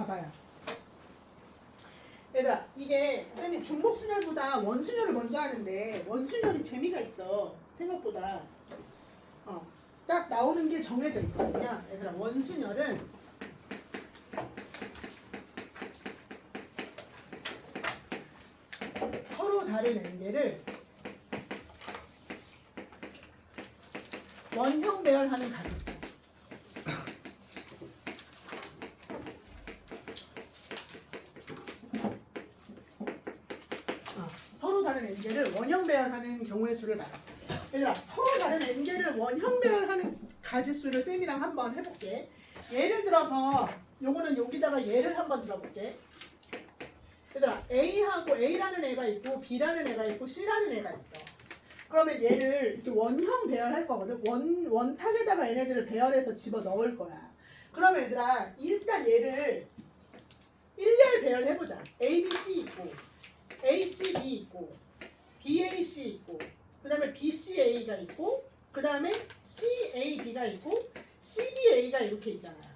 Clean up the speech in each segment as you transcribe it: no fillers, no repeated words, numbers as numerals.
봐봐요. 얘들아, 이게 쌤이 중복순열보다 원순열을 먼저 하는데 원순열이 재미가 있어. 생각보다. 딱 나오는 게 정해져 있거든요. 얘들아, 원순열은 서로 다른 n개를 원형 배열하는 가지수. 서로 다른 n개를 원형 배열하는 경우의 수를 말해. 얘들아, 서로 다른 n개를 원형 배열하는 가지수를 쌤이랑 한번 해볼게. 예를 들어서 요거는 여기다가 예를 한번 들어볼게. 얘들아, A하고 A라는 애가 있고 B라는 애가 있고 C라는 애가 있어. 그러면 얘를 이렇게 원형 배열할 거거든. 원탁에다가 얘네들을 배열해서 집어 넣을 거야. 그러면 얘들아, 일단 얘를 일렬 배열해보자. A, B, C 있고 A, C, B 있고 B, A, C 있고 그 다음에 B, C, A가 있고 그 다음에 C, A, B가 있고 C, B, A가 이렇게 있잖아요.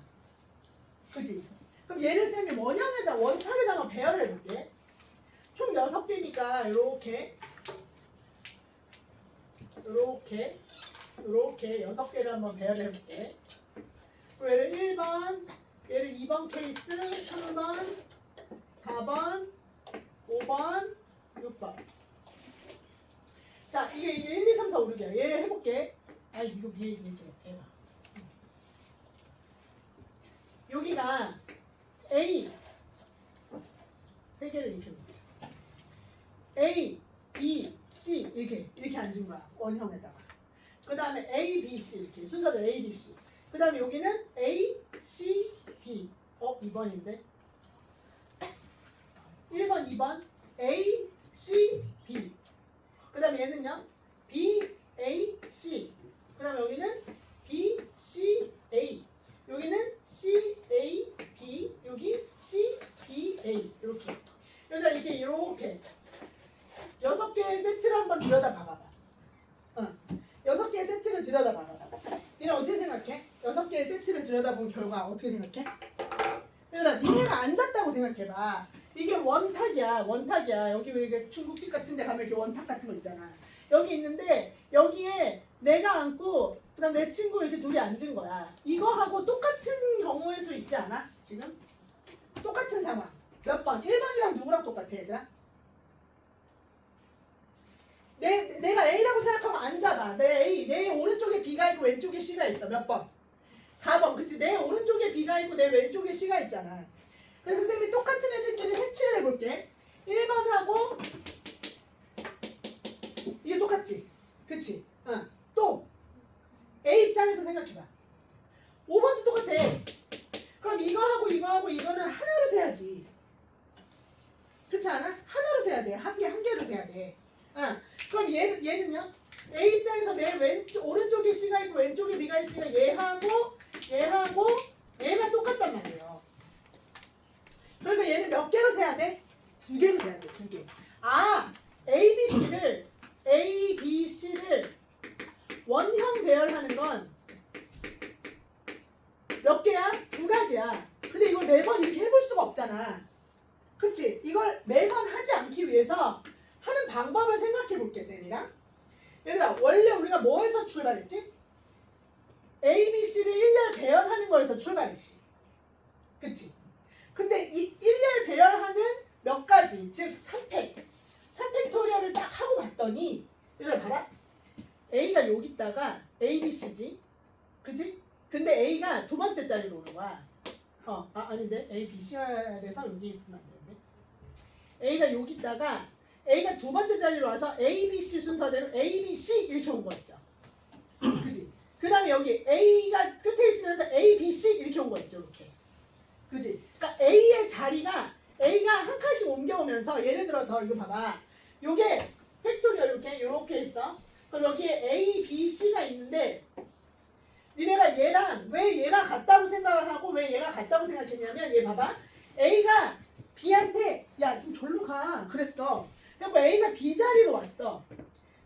그지? 그럼 얘를 쌤이 원탁에다가 배열해볼게. 총 6개니까 이렇게 6개를 한번 배열해볼게. 그리고 얘를 1번, 얘를 2번 케이스, 3번, 4번, 5번, 6번. 자, 이게 1, 2, 3, 4, 5, 6이야. 얘를 해볼게. 아, 이거 위에 있는 제가. 여기가 A 3개를 이렇게 놓자. A, B, C 이렇게 앉은 거야. 원형에다가. 그 다음에 A, B, C 이렇게 순서대로 A, B, C. 그 다음에 여기는 A, C, B. 2번인데. 1번, 2번 A, C, B. 그 다음에 얘는요. B, A, C. 그 다음에 여기는 B, C, A. 여기는 C, A, B. 여기 C, B, A. 이렇게. 여기다 이렇게 6개의 세트를 한번 들여다봐봐. 6개의 세트를 들여다봐봐. 니네 어떻게 생각해? 6개의 세트를 들여다본 결과 어떻게 생각해? 얘들아, 니네가 앉았다고 생각해봐. 이게 원탁이야. 여기 왜 중국집 같은 데 가면 이렇게 원탁 같은 거 있잖아. 여기 있는데 여기에 내가 앉고 그다음 내 친구 이렇게 둘이 앉은 거야. 이거하고 똑같은 경우의 수 있지 않아? 지금? 똑같은 상황. 몇 번? 1번이랑 누구랑 똑같아, 얘들아? 내가 A라고 생각하면 앉아봐. 내 오른쪽에 B가 있고 왼쪽에 C가 있어. 몇 번? 4번. 그치? 내 오른쪽에 B가 있고 내 왼쪽에 C가 있잖아. 그래서 쌤이 똑같은 애들끼리 색칠을 해볼게. 1번하고 이게 똑같지? 그치? 또 A 입장에서 생각해봐. 5번도 똑같아. 그럼 이거하고 이거는 하나로 세야지. 그렇지 않아? 하나로 세야 돼. 한 개로 세야 돼. 그럼 얘는요? A 입장에서 내 오른쪽에 C가 있고 왼쪽에 B가 있으니까 얘하고 얘가 똑같단 말이에요. 그러니까 얘는 몇 개로 세야 돼? 2개로 세야 돼. 2개. A, B, C를 원형 배열하는 건 몇 개야? 2가지야. 근데 이걸 매번 이렇게 해볼 수가 없잖아. 그치? 이걸 매번 하지 않기 위해서 하는 방법을 생각해 볼게, 쌤이랑. 얘들아, 원래 우리가 뭐에서 출발했지? A, B, C를 일렬 배열하는 거에서 출발했지. 그치? 근데 이 일렬 배열하는 몇 가지, 즉 3팩토리얼을 딱 하고 봤더니 얘들아 봐라. A가 여기 있다가 A, B, C지. 그치? 근데 A가 두 번째 자리로 오는 거야. 아닌데 A, B, C여야 돼서 여기 있으면 안 되는데. A가 여기 있다가 A가 두 번째 자리로 와서 A, B, C 순서대로 A, B, C 이렇게 온 거 있죠. 그지? 그 다음에 여기 A가 끝에 있으면서 A, B, C 이렇게 온 거 있죠. 이렇게. 그지? 그러니까 A의 자리가 A가 한 칸씩 옮겨오면서 예를 들어서 이거 봐봐. 요게 팩토리얼 이렇게 있어. 그럼 여기에 A, B, C가 있는데 니네가 얘랑 왜 얘가 같다고 생각을 하고 왜 얘가 같다고 생각했냐면 얘 봐봐. A가 B한테 야 좀 절로 가 그랬어. 그리고 A가 B 자리로 왔어.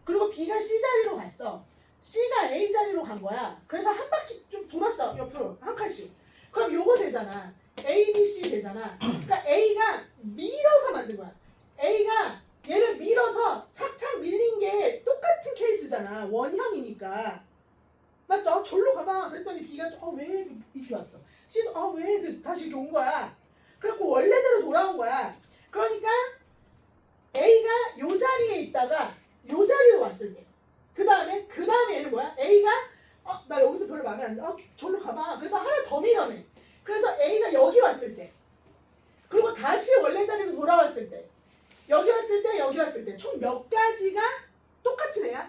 그리고 B가 C 자리로 갔어. C가 A 자리로 간 거야. 그래서 한 바퀴 좀 돌았어. 옆으로 한 칸씩. 그럼 요거 되잖아. A, B, C 되잖아. 그러니까 A가 밀어서 만든 거야. A가 얘를 밀어서 착착 밀린 게 똑같은 케이스잖아. 원형이니까. 맞죠? 절로 가봐. 그랬더니 B가 왜 이렇게 왔어? C도 왜? 그래서 다시 이렇게 온 거야. 그래갖고 원래대로 돌아온 거야. 그러니까 A가 요 자리에 있다가 요 자리로 왔을 때 그 다음에 얘는 뭐야? A가 나 여기도 별로 마음에 안 들어. 절로 가봐. 그래서 하나 더 밀어내. 그래서 A가 여기 왔을 때 그리고 다시 원래 자리로 돌아왔을 때 여기 왔을 때 여기 왔을 때 총 몇 가지가 똑같은 애야?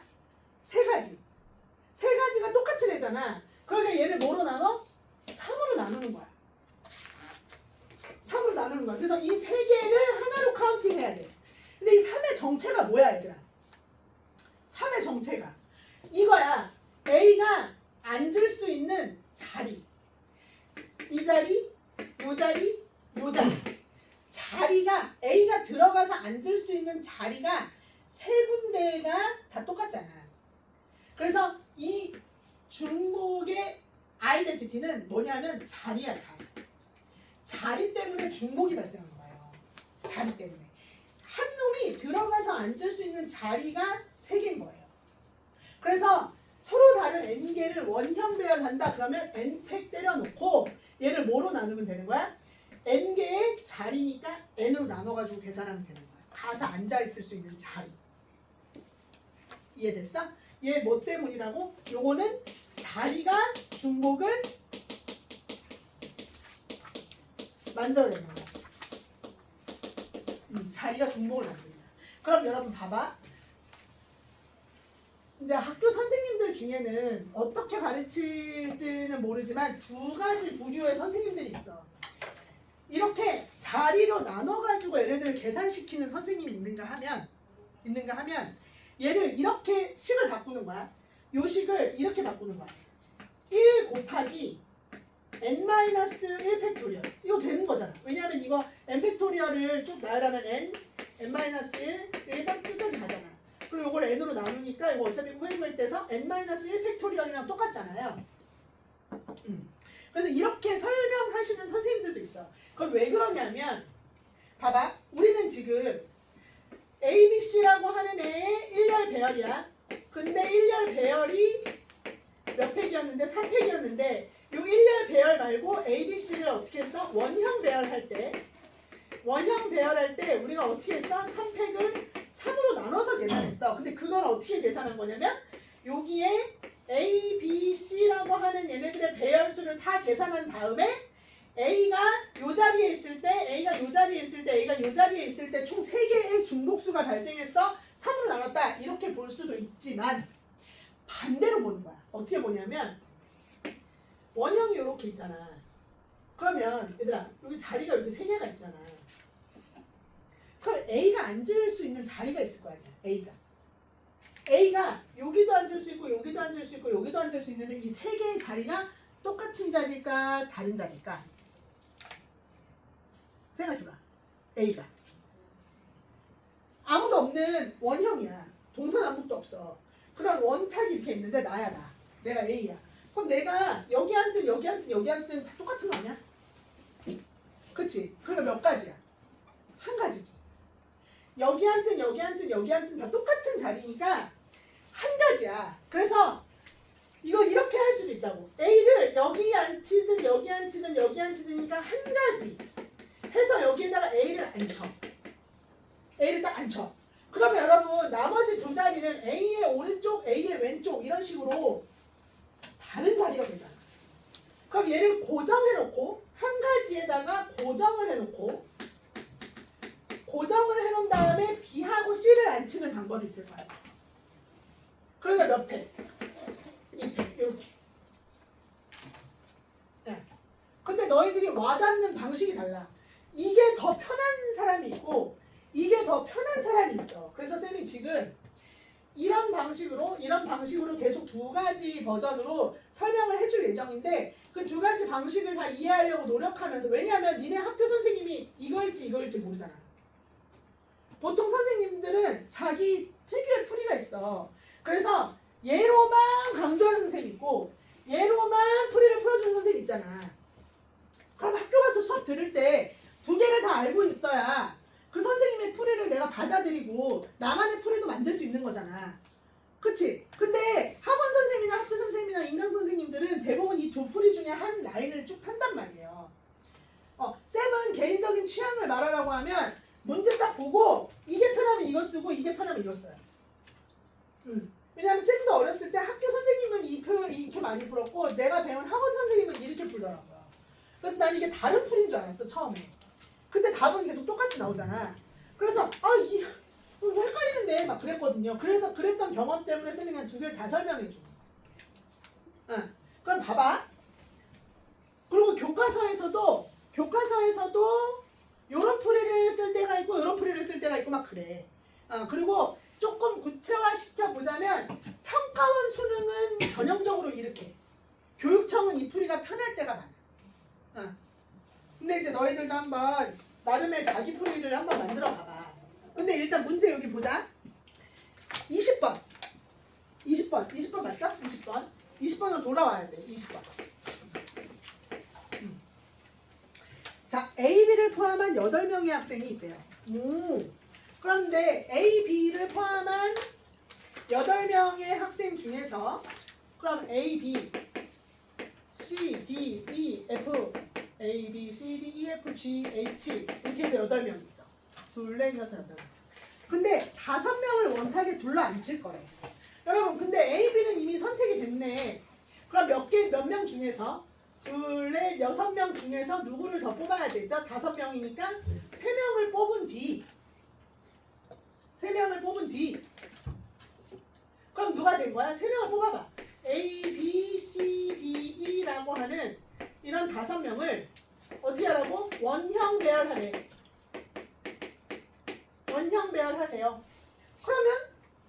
세 가지. 세 가지가 똑같은 애잖아. 그러니까 얘를 뭐로 나눠? 3으로 나누는 거야. 3으로 나누는 거야. 그래서 이 세 개를 하나로 카운팅해야 돼. 근데 이 3의 정체가 뭐야 얘들아? 3의 정체가 이거야. A가 앉을 수 있는 자리. 이 자리, 요 자리, 요 자리. 자리가 A가 들어가서 앉을 수 있는 자리가 세 군데가 다 똑같잖아. 그래서 이 중복의 아이덴티티는 뭐냐면 자리야, 자리. 자리 때문에 중복이 발생하는 거예요. 자리 때문에. 한 놈이 들어가서 앉을 수 있는 자리가 세 개인 거예요. 그래서 서로 다른 n개를 원형 배열한다. 그러면 n팩 때려놓고 얘를 뭐로 나누면 되는 거야? n개의 자리니까 n으로 나눠가지고 계산하면 되는 거야. 가서 앉아있을 수 있는 자리. 이해됐어? 얘 뭐 때문이라고? 요거는 자리가 중복을 만들어내는 거야. 자리가 중복을 만든다. 그럼 여러분 봐봐. 이제 학교 선생님들 중에는 어떻게 가르칠지는 모르지만 두 가지 부류의 선생님들이 있어. 이렇게 자리로 나눠가지고 얘네들을 계산시키는 선생님이 있는가 하면 얘를 이렇게 식을 바꾸는 거야. 요 식을 이렇게 바꾸는 거야. 1 곱하기 n-1 팩토리얼. 이거 되는 거잖아. 왜냐하면 이거 n 팩토리얼을 쭉 나열하면 n-1 일단 끝까지 가잖아. 그리고 이걸 n으로 나누니까 이거 어차피 우회를 떼서 n-1 팩토리얼이랑 똑같잖아요. 그래서 이렇게 설명하시는 선생님들도 있어. 그건 왜 그러냐면 봐봐. 우리는 지금 A, B, C라고 하는 애의 1열 배열이야. 근데 1열 배열이 몇 팩이었는데? 3팩이었는데 요 1열 배열 말고 A, B, C를 어떻게 했어? 원형 배열할 때 우리가 어떻게 했어? 3팩을 3으로 나눠서 계산했어. 근데 그건 어떻게 계산한 거냐면 여기에 A, B, C라고 하는 얘네들의 배열수를 다 계산한 다음에 A가 요 자리에 있을 때, A가 요 자리에 있을 때, A가 요 자리에 있을 때 총 3개의 중복수가 발생했어. 3으로 나눴다. 이렇게 볼 수도 있지만 반대로 보는 거야. 어떻게 보냐면 원형이 이렇게 있잖아. 그러면 얘들아 여기 자리가 이렇게 3개가 있잖아. 그럼 A가 앉을 수 있는 자리가 있을 거 아니야. A가 여기도 앉을 수 있고 여기도 앉을 수 있고 여기도 앉을 수 있는데 이 3개의 자리가 똑같은 자리일까 다른 자리일까? 생각해봐. A가 아무도 없는 원형이야. 동서남북도 없어. 그런 원탁이 이렇게 있는데 나야 나. 내가 A야. 그럼 내가 여기 앉든 여기 앉든 여기 앉든 다 똑같은 거 아니야? 그치? 그러니까 몇 가지야? 한 가지지. 여기 앉든 여기 앉든 여기 앉든 다 똑같은 자리니까 한 가지야. 그래서 이걸 이렇게 할 수도 있다고. A를 여기 앉히든 여기 앉히든 여기 앉히든니까 한 가지 해서 여기에다가 A를 앉혀. A를 딱 앉혀. 그러면 여러분 나머지 두 자리는 A의 오른쪽, A의 왼쪽 이런 식으로 다른 자리가 되잖아. 그럼 얘를 고정해놓고 한 가지에다가 고정을 해놓고 고정을 해놓은 다음에 B하고 C를 앉히는 방법이 있을 거야. 그러니까 몇 팩? 2팩 이렇게. 네. 근데 너희들이 와닿는 방식이 달라. 이게 더 편한 사람이 있고 이게 더 편한 사람이 있어. 그래서 쌤이 지금 이런 방식으로 계속 두 가지 버전으로 설명을 해줄 예정인데 그 두 가지 방식을 다 이해하려고 노력하면서 왜냐하면 니네 학교 선생님이 이거일지 모르잖아. 보통 선생님들은 자기 특유의 풀이가 있어. 그래서 얘로만 강조하는 선생님 있고 얘로만 풀이를 풀어주는 선생님 있잖아. 그럼 학교 가서 수업 들을 때 두 개를 다 알고 있어야 그 선생님의 풀이를 내가 받아들이고 나만의 풀이도 만들 수 있는 거잖아. 그치? 근데 학원 선생님이나 학교 선생님이나 인강 선생님들은 대부분 이 두 풀이 중에 한 라인을 쭉 탄단 말이에요. 쌤은 개인적인 취향을 말하라고 하면 문제 딱 보고 이게 편하면 이거 쓰고 이게 편하면 이거 써요. 왜냐하면 쌤도 어렸을 때 학교 선생님은 이 표현 이렇게 많이 풀었고 내가 배운 학원 선생님은 이렇게 풀더라고요. 그래서 난 이게 다른 풀인 줄 알았어 처음에. 근데 답은 계속 똑같이 나오잖아. 그래서 이게 왜 헷갈리는데 막 그랬거든요. 그래서 그랬던 경험 때문에 쌤이 그냥 두 개를 다 설명해 줘. 그럼 봐봐. 그리고 교과서에서도 요런 풀이를 쓸 때가 있고 요런 풀이를 쓸 때가 있고 막 그래. 그리고 조금 구체화시켜 보자면 평가원 수능은 전형적으로 이렇게, 교육청은 이 풀이가 편할 때가 많아. 근데 이제 너희들도 한번 나름의 자기 풀이를 한번 만들어 봐봐. 근데 일단 문제 여기 보자. 20번 맞죠? 20번은 돌아와야 돼. 20번. 자, A, B를 포함한 8명의 학생이 있대요. 그런데 A, B를 포함한 8명의 학생 중에서 그럼 A, B, C, D, E, F, A, B, C, D, E, F, G, H 이렇게 해서 8명 있어. 둘, 넷, 여섯, 8명. 근데 5명을 원탁에 둘러 앉힐 거래. 여러분, 근데 A, B는 이미 선택이 됐네. 그럼 몇 명 중에서 둘, 넷, 6명 중에서 누구를 더 뽑아야 되죠? 5명이니까 3명을 뽑은 뒤 그럼 누가 된 거야? 3명을 뽑아봐. A, B, C, D, E라고 하는 이런 5명을 어떻게 하라고? 원형 배열하래. 원형 배열하세요. 그러면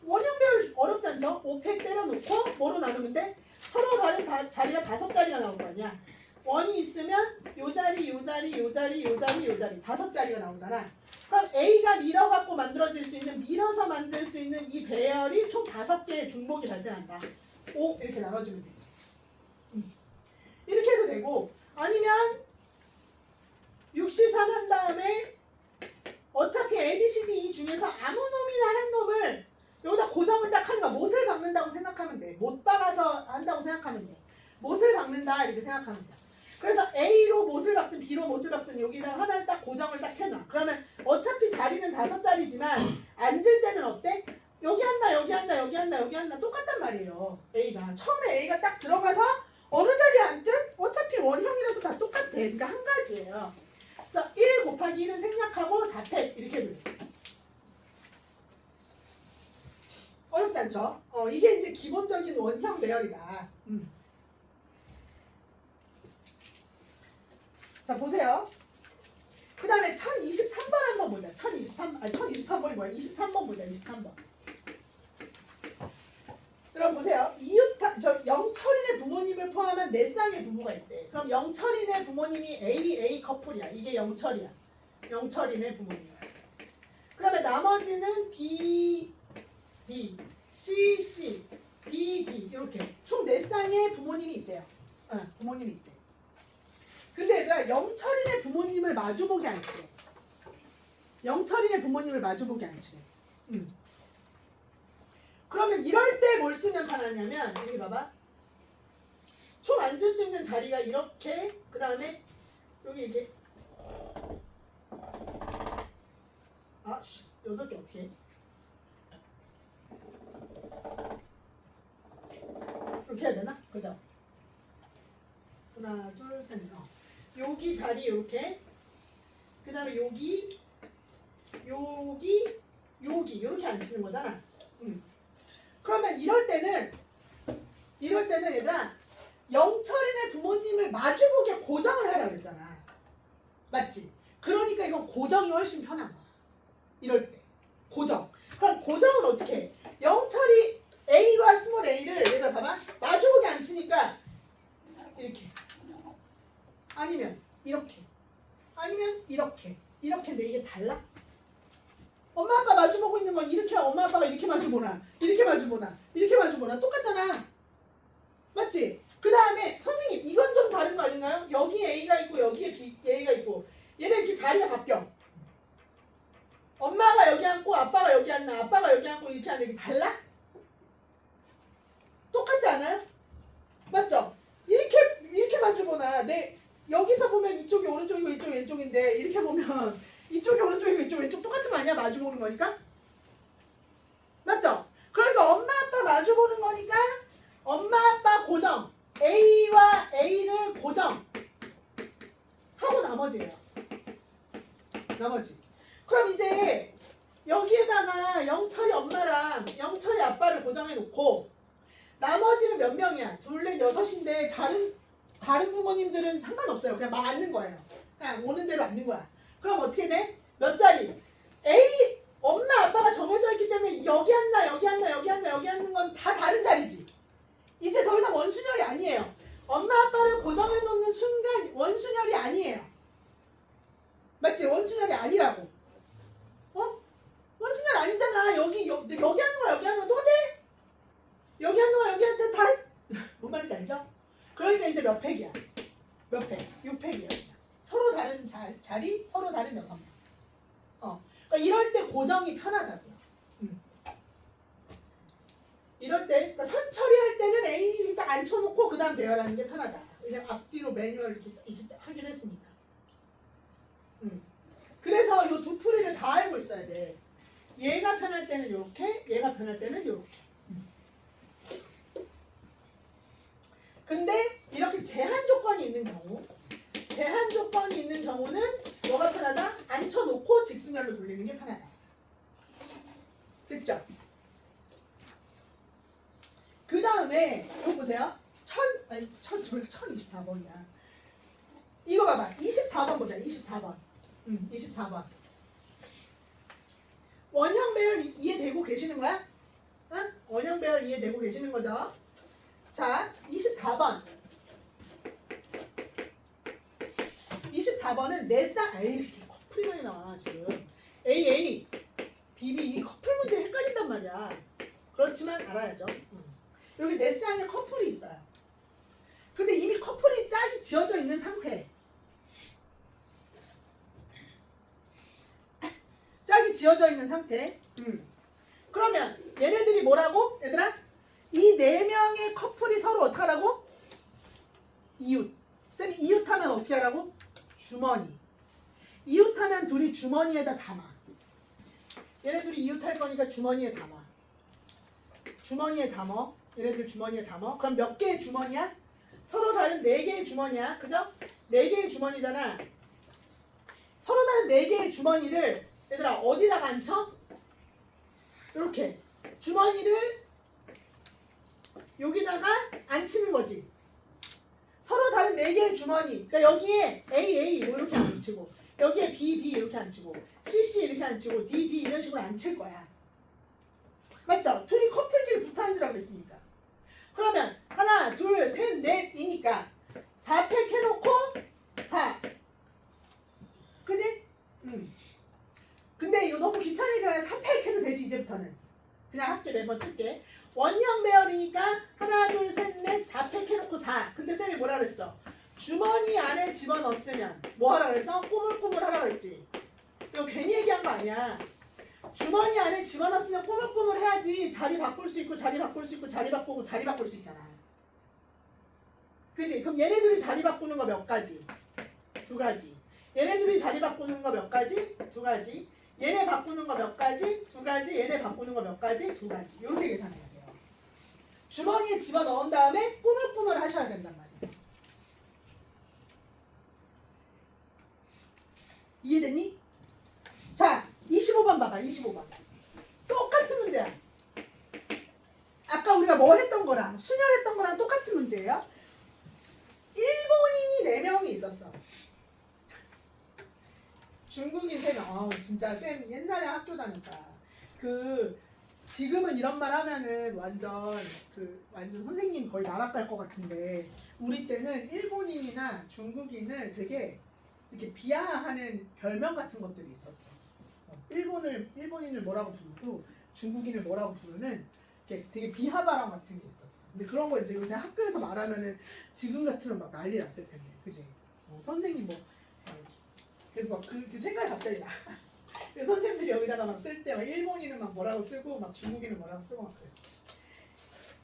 원형 배열 어렵지 않죠? 5팩 때려놓고 뭐로 나누면 돼? 서로 다른 자리가 5자리가 나올 거 아니야. 원이 있으면 요 자리, 요 자리, 요 자리, 요 자리, 요 자리 5자리가 나오잖아. 그럼 A가 밀어갖고 만들어질 수 있는, 밀어서 만들 수 있는 이 배열이 총 5개의 중복이 발생한다. 5 이렇게 나눠주면 되지. 이렇게 해도 되고, 아니면 6C3 한 다음에 어차피 A, B, C, D, E 중에서 아무 놈이나 한 놈을 여기다 고정을 딱 하는 거야. 못을 박는다고 생각하면 돼. 못 박아서 한다고 생각하면 돼. 못을 박는다 이렇게 생각하면 돼. 그래서 A로 못을 박든 B로 못을 박든 여기다 하나를 딱 고정을 딱 해놔. 그러면 어차피 자리는 5자리지만 앉을 때는 어때? 여기 앉나 여기 앉나 여기 앉나 여기 앉나 똑같단 말이에요. A가 처음에 A가 딱 들어가서 어느 자리에 앉든 어차피 원형이라서 다 똑같아. 그러니까 한 가지예요. 그래서 1 곱하기 1은 생략하고 4팩 이렇게 해도 돼. 어렵지 않죠? 이게 이제 기본적인 원형 배열이다. 자, 보세요. 그 다음에 1023번 한번 보자. 1023번이 뭐야? 23번 보자. 23번. 여러분 보세요. 영철인의 부모님을 포함한 4쌍의 부부가 있대. 그럼 영철인의 부모님이 A 커플이야. 이게 영철이야. 영철인의 부모님. 그 다음에 나머지는 B, C, D, 이렇게 총 4쌍의 부모님이 있대요. 부모님이 있대. 근데 얘들아, 영철인의 부모님을 마주보게 안 치래. 영철인의 부모님을 마주보게 안 치래. 그러면 이럴 때 뭘 쓰면 편하냐면, 여기 봐봐. 총 앉을 수 있는 자리가 이렇게, 그 다음에 여기 이게 8개 어떻게 해? 이렇게 해야 되나? 그죠? 하나, 둘, 셋, 여기 자리 이렇게, 그 다음에 여기 이렇게 앉히는 거잖아. 그러면 이럴 때는 얘들아, 영철인의 부모님을 마주보게 고정을 하라고 그랬잖아. 맞지? 그러니까 이건 고정이 훨씬 편한 거야. 이럴 때 고정. 그럼 고정은 어떻게 해? 영철이 A와 스몰 a를 얘들아 봐봐, 마주보게 앉히니까 이렇게, 아니면 이렇게, 아니면 이렇게인데 이게 달라? 엄마 아빠 마주보고 있는 건 이렇게, 엄마 아빠가 이렇게 마주보나 이렇게 마주보나 똑같잖아. 맞지? 그 다음에 선생님 이건 좀 다른 거 아닌가요? 여기 A가 있고 여기에 A가 있고 얘네 이렇게 자리가 바뀌어. 엄마가 여기 앉고 아빠가 여기 앉나 아빠가 여기 앉고 이렇게 앉는 게 달라? 똑같지 않아요? 맞죠? 이렇게 마주보나 내 여기서 보면 이쪽이 오른쪽이고 이쪽이 왼쪽인데 이렇게 보면 이쪽이 오른쪽이고 이쪽이 왼쪽 똑같은 거 아니야? 마주보는 거니까? 맞죠? 그러니까 엄마 아빠 마주보는 거니까 엄마 아빠 고정 A와 A를 고정 하고 나머지예요. 나머지. 그럼 이제 여기에다가 영철이 엄마랑 영철이 아빠를 고정해 놓고 나머지는 몇 명이야? 둘, 넷, 여섯인데 다른 부모님들은 상관없어요. 그냥 막 앉는 거예요. 그냥 오는 대로 앉는 거야. 그럼 어떻게 돼? 몇 자리? A 엄마 아빠가 정해져 있기 때문에 여기 앉나 여기 앉나 여기 앉나 여기 앉는 건 다 다른 자리지. 이제 더 이상 원순열이 아니에요. 엄마 아빠를 고정해 놓는 순간 원순열이 아니에요. 맞지? 원순열이 아니라고. 어? 원순열 아니잖아. 여기 앉는 거랑 여기 앉는 거 똑같아. 여기 앉는 거랑 여기 앉는 거 다른 뭔 말인지 알죠? 그러니까 이제 몇 팩이야? 몇 팩? 6팩이에요. 서로 다른 자리, 서로 다른 6명. 그러니까 이럴 때 고정이 편하다고요. 이럴 때, 그러니까 선 처리할 때는 A를 딱 앉혀놓고 그 다음 배열하는 게 편하다. 그냥 앞뒤로 매뉴얼 이렇게 하기로 했으니까. 그래서 이 두 풀이를 다 알고 있어야 돼. 얘가 편할 때는 이렇게, 얘가 편할 때는 이렇게. 근데 이렇게 제한 조건이 있는 경우는 뭐가 편하다? 앉혀놓고 직순열로 돌리는 게 편하다. 됐죠? 그 다음에 이거 보세요. 1024번이야. 이거 봐봐. 24번 보자. 24번. 24번. 원형 배열 이해되고 계시는 거야? 응? 원형 배열 이해되고 계시는 거죠? 자, 24번. 24번은 내 에이, 커플이 나와 지금. A, B, 커플 문제 헷갈린단 말이야. 그렇지만 알아야죠. 여기 내 쌍에 커플이 있어요. 근데 이미 커플이 짝이 지어져 있는 상태. 짝이 지어져 있는 상태. 그러면 얘네들이 뭐라고? 얘들아? 이 네 명의 커플이 서로 어떻게 하라고? 이웃. 쌤이 이웃하면 어떻게 하라고? 주머니. 이웃하면 둘이 주머니에다 담아. 얘네 둘이 이웃할 거니까 주머니에 담아. 주머니에 담어. 얘네들 주머니에 담어. 그럼 몇 개의 주머니야? 서로 다른 4개의 주머니야. 그죠? 4개의 주머니잖아. 서로 다른 4개의 주머니를 얘들아 어디다가 앉혀? 이렇게 주머니를 여기다가 앉히는 거지. 서로 다른 4개의 주머니. 그러니까 여기에 A 뭐 이렇게 앉히고 여기에 B 이렇게 앉히고 C 이렇게 앉히고 D 이런 식으로 앉힐 거야. 맞죠? 둘이 커플끼리 붙어 앉으라고 했으니까. 그러면 하나, 둘, 셋, 넷이니까 4팩 해놓고 4. 그지? 근데 이거 너무 귀찮으니까 3팩 해도 되지 이제부터는. 그냥 할게 매번 쓸게. 원형 배열이니까 하나, 둘, 셋, 넷, 4팩 해놓고 4. 근데 쌤이 뭐라 그랬어? 주머니 안에 집어넣었으면 뭐 하라 그랬어? 꾸물꾸물 하라 그랬지. 이거 괜히 얘기한 거 아니야. 주머니 안에 집어넣었으면 꾸물꾸물 해야지. 자리 바꿀 수 있고 자리 바꿀 수 있고 자리 바꾸고 자리 바꿀 수 있잖아. 그지? 그럼 얘네들이 자리 바꾸는 거 몇 가지? 2가지. 얘네들이 자리 바꾸는 거 몇 가지? 2가지. 얘네 바꾸는 거 몇 가지? 2가지. 얘네 바꾸는 거 몇 가지? 2가지. 이렇게 계산해야 돼요. 주머니에 집어넣은 다음에 꾸물꾸물 하셔야 된단 말이에요. 이해됐니? 자, 25번 봐봐. 25번. 똑같은 문제야. 아까 우리가 뭐 했던 거랑 순열했던 거랑 똑같은 문제예요. 일본인이 4명이 있었어. 중국인 3명. 진짜 쌤 옛날에 학교 다녔다. 지금은 이런 말 하면은 완전 선생님 거의 나락 갈 것 같은데 우리 때는 일본인이나 중국인을 되게 이렇게 비하하는 별명 같은 것들이 있었어. 일본인을 뭐라고 부르고 중국인을 뭐라고 부르는 되게 비하발언 같은 게 있었어. 근데 그런 거 이제 요새 학교에서 말하면은 지금 같으면 막 난리 났을 텐데, 그지? 선생님 뭐 그래서 막 그 생각이 갑자기 나. 그래서 선생님들이 여기다가 막 쓸 때 막 일본인은 막 뭐라고 쓰고 막 중국인은 뭐라고 쓰고 막 그랬어.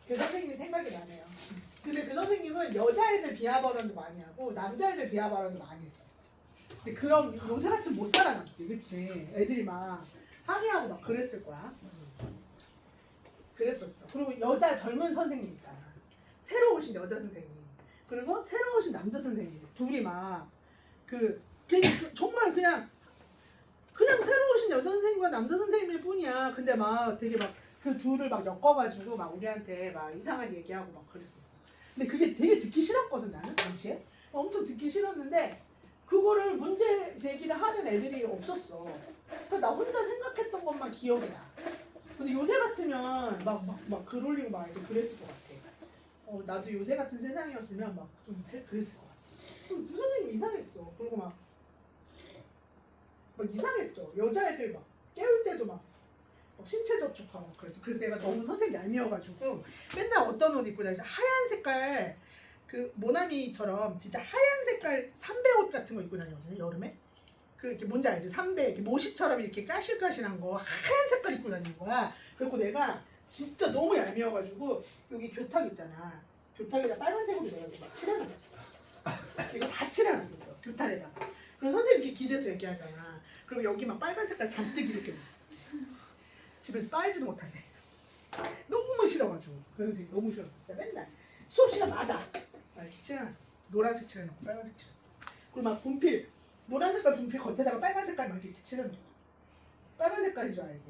그 선생님이 생각이 나네요. 근데 그 선생님은 여자애들 비하 발언도 많이 하고 남자애들 비하 발언도 많이 했었어. 근데 그럼 요새 같은 못 살아남지, 그치? 애들이 막 항의하고 막 그랬을 거야. 그랬었어. 그리고 여자 젊은 선생님 있잖아. 새로 오신 여자 선생님. 그리고 새로 오신 남자 선생님. 둘이 막 정말 그냥 새로 오신 여자 선생님과 남자 선생님일 뿐이야. 근데 막 되게 막 그 둘을 막 엮어가지고 막 우리한테 막 이상한 얘기하고 막 그랬었어. 근데 그게 되게 듣기 싫었거든, 나는 당시에. 엄청 듣기 싫었는데 그거를 문제 제기를 하는 애들이 없었어. 그래서 나 혼자 생각했던 것만 기억이 나. 근데 요새 같으면 막 글 올리고 막 이렇게 그랬을 것 같아. 나도 요새 같은 세상이었으면 막 좀 그랬을 것 같아. 그 선생님 이상했어. 그리고 막 이상했어. 여자애들 막 깨울 때도 막 신체 접촉하고 그래서 내가 너무 선생님 얄미워가지고 맨날 어떤 옷 입고 다니지? 하얀 색깔 그 모나미처럼 진짜 하얀 색깔 삼배 옷 같은 거 입고 다니거든요, 여름에. 이렇게 뭔지 알지? 삼배 이렇게 모식처럼 이렇게 까실까실한 거 하얀 색깔 입고 다니는 거야. 그리고 내가 진짜 너무 얄미워가지고 여기 교탁 있잖아. 교탁에다 빨간색으로 내가 막 칠해놨었어. 이거 다 칠해놨었어, 교탁에다가. 그럼 선생님 이렇게 기대서 얘기하잖아. 그럼 여기 막 빨간 색깔 잔뜩 이렇게 집에서 빨지도 못하게. 너무 싫어가지고 그 선생님 너무 싫었어. 진짜 맨날 수업 시간마다 이렇게 칠해놨었어. 노란색 칠해놓고 빨간색 칠해놓고. 그리고 막 분필 노란 색깔 분필 겉에다가 빨간 색깔 막 이렇게 칠해놓고. 빨간 색깔인 줄 알게.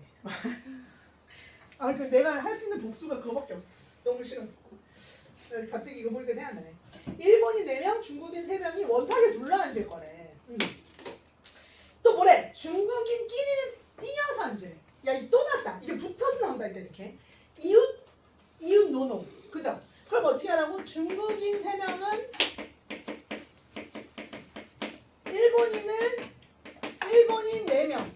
그 내가 할 수 있는 복수가 그거밖에 없었어. 너무 싫었어. 갑자기 이거 보니까 생각나네. 일본인 4명, 중국인 3명이 원탁에 둘러앉을 거래. 또 뭐래? 중국인끼리는 뛰어서 앉으래. 야, 또 났다. 이게 붙어서 나온다니까, 이렇게. 이웃 노노. 그죠? 그럼 어떻게 하라고? 중국인 3명은 일본인 4명.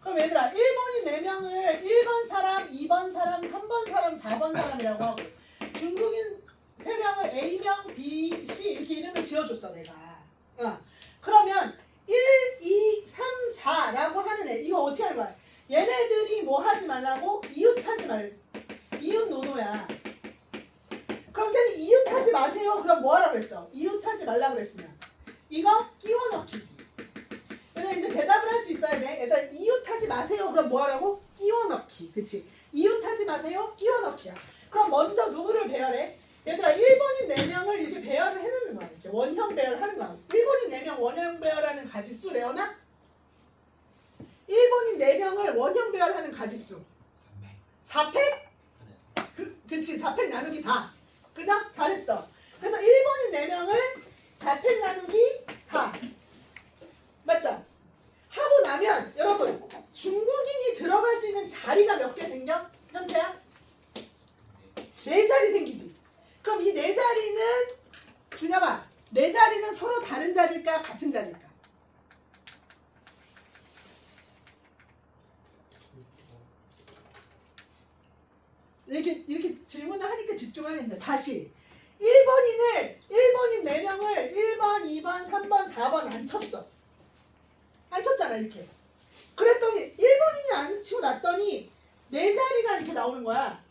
그럼 얘들아, 일본인 4명을 1번 사람, 2번 사람, 3번 사람, 4번 사람이라고 하고 중국인 3명을 A명, B, C 이렇게 이름을 지어줬어, 내가. 그러면 1, 2, 3, 4라고 하는 애. 이거 어떻게 할 거야? 얘네들이 뭐 하지 말라고? 이웃하지 말. 이웃 노노야. 그럼 쌤이 이웃하지 마세요. 그럼 뭐 하라고 했어? 이웃하지 말라고 그랬으면 이거 끼워 넣기지. 얘들아 이제 대답을 할 수 있어야 돼. 얘들아 이웃하지 마세요. 그럼 뭐 하라고? 끼워 넣기. 그치? 이웃하지 마세요. 끼워 넣기야. 그럼 먼저 누구를 배열해? 얘들아 일본인 4명을 이렇게 배열을 해놓는 거야. 이렇게 원형 배열하는 거야. 일본인 4명 원형 배열하는 가지수 레오나? 일본인 4명을 원형 배열하는 가지수 4팩? 그치 4팩 나누기 4. 그죠? 잘했어. 그래서 일본인 4명을 4팩 나누기 4 맞죠? 하고 나면 여러분 중국인이 들어갈 수 있는 자리가 몇 개 생겨? 현태야? 4자리 생기지. 그럼 이 4자리는 준엽아 4자리는 서로 다른 자리일까 같은 자리일까? 이렇게 질문을 하니까 집중을 하겠네. 다시 일본인 4명을 1번, 2번, 3번, 4번 앉혔어. 앉혔잖아 이렇게. 그랬더니 일본인이 앉히고 났더니 4자리가 이렇게 나오는 거야.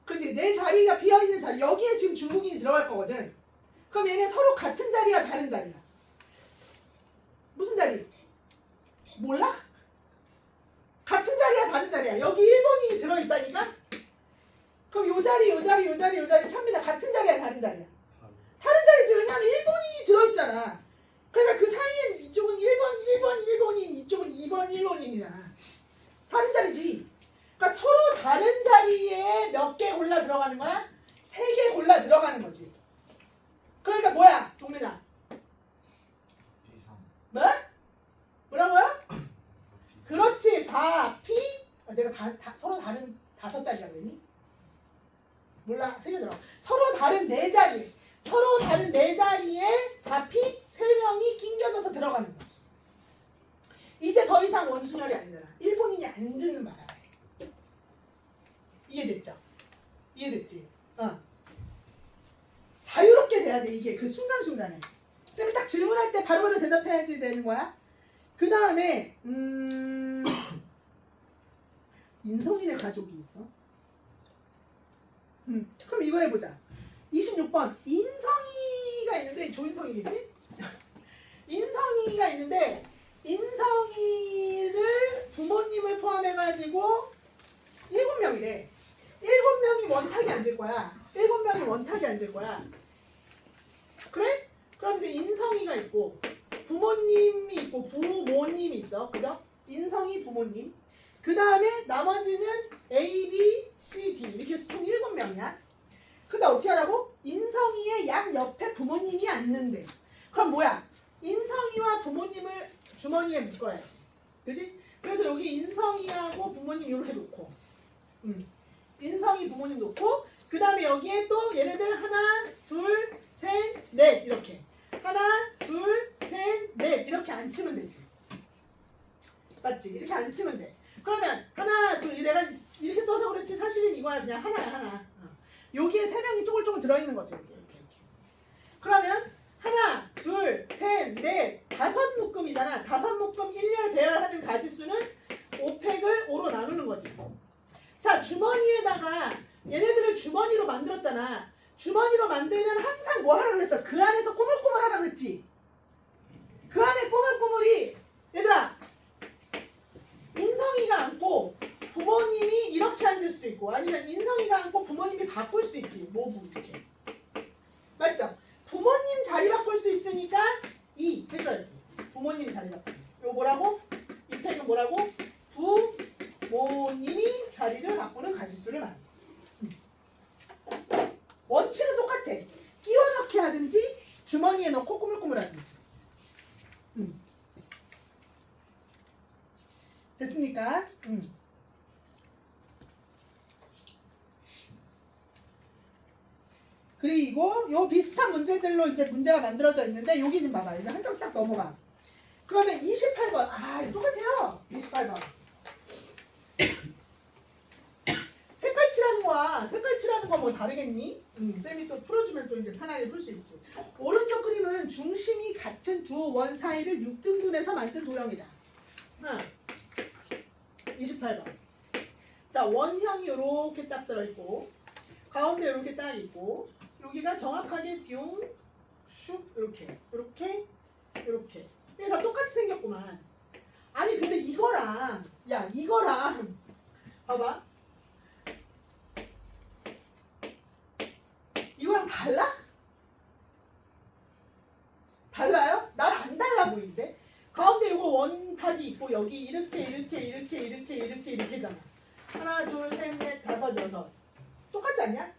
그치? 4자리가 비어있는 자리. 여기에 지금 중국인이 들어갈 거거든. 그럼 얘네 서로 같은 자리야 다른 자리야? 무슨 자리? 몰라? 같은 자리야 다른 자리야? 여기 일본인이 들어있다니까? 그럼 요 자리 참미다. 같은 자리야 다른 자리야? 다른 자리지. 왜냐면 일본인이 들어있잖아. 그러니까 그 사이엔 이쪽은 1번 일본인 이쪽은 2번 일본인이잖아. 다른 자리지. 그러니까 서로 다른 자리에 몇 개 골라 들어가는 거야? 3개 골라 들어가는 거지. 그러니까 뭐야 동민아? 뭐? 뭐라고요? 그렇지 4P 내가 서로 다른 5자리라고 했니? 몰라 새겨들어. 서로 다른 4자리 서로 다른 4자리에 4P 3명이 낑겨져서 들어가는 거지. 이제 더 이상 원순열이 아니잖아. 일본인이 앉는 바람에. 이해됐죠? 이해됐지? 자유롭게 돼야 돼. 이게 그 순간순간에. 쌤이 딱 질문할 때 바로바로 대답해야지 되는 거야. 그 다음에 인성이네 가족이 있어. 그럼 이거 해보자. 26번 인성이가 있는데 조인성이겠지? 인성이가 있는데 인성이를 부모님을 포함해가지고 7명이래. 7명이 원탁이 앉을 거야. 7명이 원탁이 앉을 거야. 그래? 그럼 이제 인성이가 있고 부모님이 있고 부모님이 있어. 그죠? 인성이 부모님. 그 다음에 나머지는 A, B, C, D 이렇게 해서 총 7명이야. 근데 어떻게 하라고? 인성이의 양 옆에 부모님이 앉는데. 그럼 뭐야? 인성이와 부모님을 주머니에 묶어야지. 그지? 그래서 여기 인성이하고 부모님 이렇게 놓고 인성이 부모님 놓고 그 다음에 여기에 또 얘네들 하나, 둘, 셋, 넷 이렇게 하나, 둘, 셋, 넷 이렇게 앉히면 되지. 맞지? 이렇게 앉히면 돼. 그러면 하나, 둘, 내가 이렇게 써서 그렇지 사실은 이거야. 그냥 하나야 하나. 여기에 3명이 쪼글쪼글 들어있는 거지. 이렇게. 그러면 하나, 둘, 셋, 넷, 5묶음이잖아. 5묶음 1열 배열하는 가지수는 5팩을 5로 나누는 거지. 자, 주머니에다가 얘네들을 주머니로 만들었잖아. 주머니로 만들면 항상 뭐 하라 그랬어? 그 안에서 꾸물꾸물 하라 그랬지? 그 안에 꾸물꾸물이 얘들아 인성이가 앉고 부모님이 이렇게 앉을 수도 있고 아니면 인성이가 앉고 부모님이 바꿀 수도 있지. 모부 이렇게. 맞죠? 부모님 자리 바꿀 수 있으니까 2 해줘야지. 부모님 자리 바꾸기. 이거 뭐라고? 이 팩은 뭐라고? 부모님이 자리를 바꾸는 가지수를 말한다. 원칙은 똑같아. 끼워 넣기 하든지 주머니에 넣고 꾸물꾸물 하든지. 됐습니까? 그리고 요 비슷한 문제들로 이제 문제가 만들어져 있는데 여기 좀 봐봐. 이제 한 점 딱 넘어가. 그러면 28번. 아, 이거 똑같아요. 28번. 색깔 칠하는 거야. 색깔 칠하는 거 뭐 다르겠니? 쌤이 또 풀어주면 또 이제 편하게 풀 수 있지. 오른쪽 그림은 중심이 같은 두 원 사이를 6등분해서 만든 도형이다. 28번. 자, 원형이 이렇게 딱 들어있고 가운데 이렇게 딱 있고 여기가 정확하게 듀, 슉 이렇게 이게 다 똑같이 생겼구만. 아니 근데 이거랑 이거랑 봐봐. 이거랑 달라? 달라요? 난 안 달라 보이는데? 가운데 이거 원탁이 있고 여기 이렇게잖아. 하나, 둘, 셋, 넷, 다섯, 여섯. 똑같지 않냐?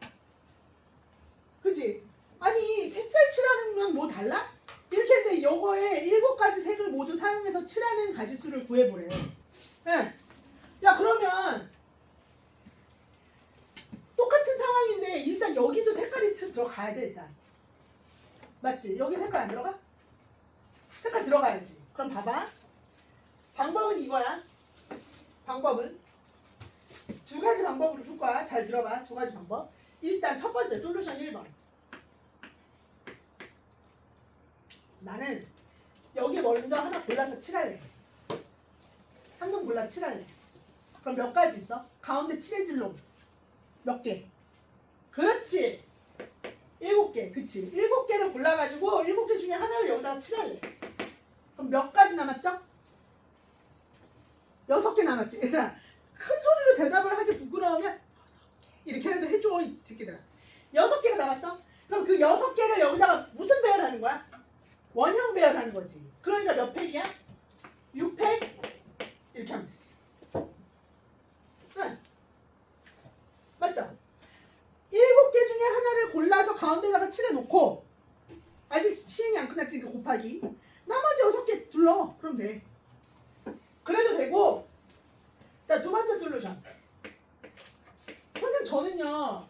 그치? 아니 색깔 칠하는 뭐 달라? 이렇게 했는데 요거에 7가지 색을 모두 사용해서 칠하는 가지수를 구해보래. 네. 야 그러면 똑같은 상황인데 일단 여기도 색깔이 들어가야 돼 일단. 맞지? 여기 색깔 안 들어가? 색깔 들어가야지. 그럼 봐봐. 방법은 이거야. 방법은 2가지 방법으로 풀 거야. 잘 들어봐. 2가지 방법. 일단 첫 번째 솔루션 1번. 나는 여기 먼저 하나 골라서 칠할래. 한 놈 골라 칠할래. 그럼 몇 가지 있어? 가운데 칠해질 놈 몇 개? 그렇지. 7개. 그치. 7개를 골라가지고 7개 중에 하나를 여기다가 칠할래. 그럼 몇 가지 남았죠? 6개 남았지. 얘들아 큰 소리로 대답을 하기 부끄러우면 6개 이렇게 해도 해줘 이 새끼들아. 6개가 남았어? 그럼 그 6개를 여기다가 무슨 배열하는 거야? 원형 배열하는 거지. 그러니까 몇 팩이야? 6팩? 이렇게 하면 되지. 응. 맞죠? 7개 중에 하나를 골라서 가운데다가 칠해놓고 아직 시행이 안 끝났지. 그 곱하기 나머지 6개 둘러. 그럼 돼. 그래도 되고. 자, 2번째 솔루션. 선생님 저는요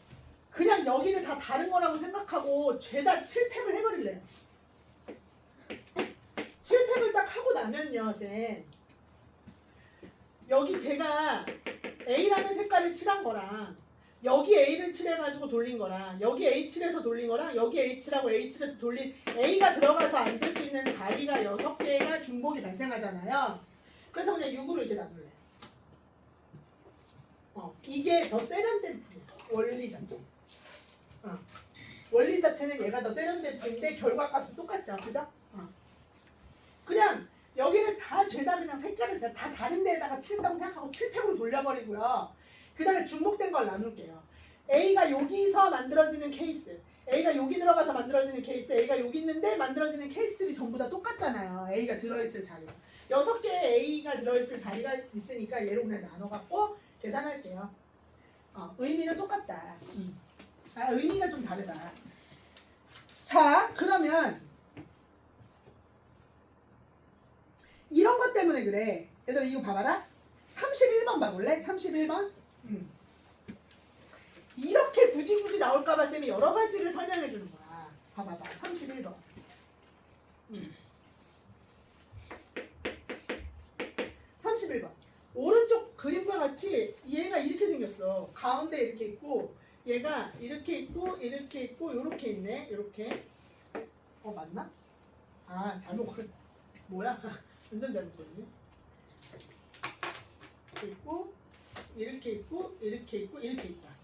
그냥 여기를 다 다른 거라고 생각하고 죄다 7팩을 해버릴래요. 7팩을 딱 하고 나면요 쌤 여기 제가 A라는 색깔을 칠한 거랑 여기 A를 칠해가지고 돌린 거랑 여기 A 칠해서 돌린 거랑 여기 A 칠하고 A 칠해서 돌린 A가 들어가서 앉을 수 있는 자리가 6개가 중복이 발생하잖아요. 그래서 그냥 6으로 이렇게 나눌래. 이게 더 세련된 풀이야. 원리 자체. 원리 자체는 얘가 더 세련된 풀인데 결과값은 똑같죠. 그죠? 그냥 여기를 다 죄다 그냥 색깔을 다 다른 데에다가 칠한다고 생각하고 칠팩으로 돌려버리고요. 그 다음에 중복된 걸 나눌게요. A가 여기서 만들어지는 케이스, A가 여기 들어가서 만들어지는 케이스, A가 여기 있는데 만들어지는 케이스들이 전부 다 똑같잖아요. A가 들어있을 자리가 6개의 A가 들어있을 자리가 있으니까 얘를 그냥 나눠갖고 계산할게요. 의미는 똑같다. 의미가 좀 다르다. 자, 그러면 이런 것 때문에 그래. 얘들아 이거 봐봐라. 31번 봐볼래? 31번. 이렇게 굳이 나올까봐 쌤이 여러 가지를 설명해 주는 거야. 봐봐봐. 31번. 31번. 오른쪽 그림과 같이 얘가 이렇게 생겼어. 가운데 이렇게 있고 얘가 이렇게 있고 이렇게 있고 이렇게 있네. 이렇게. 맞나? 잘못 그렸. 뭐야? 완전 잘못 그렸네. 있고 이렇게 있고 이렇게 있고 이렇게 있다.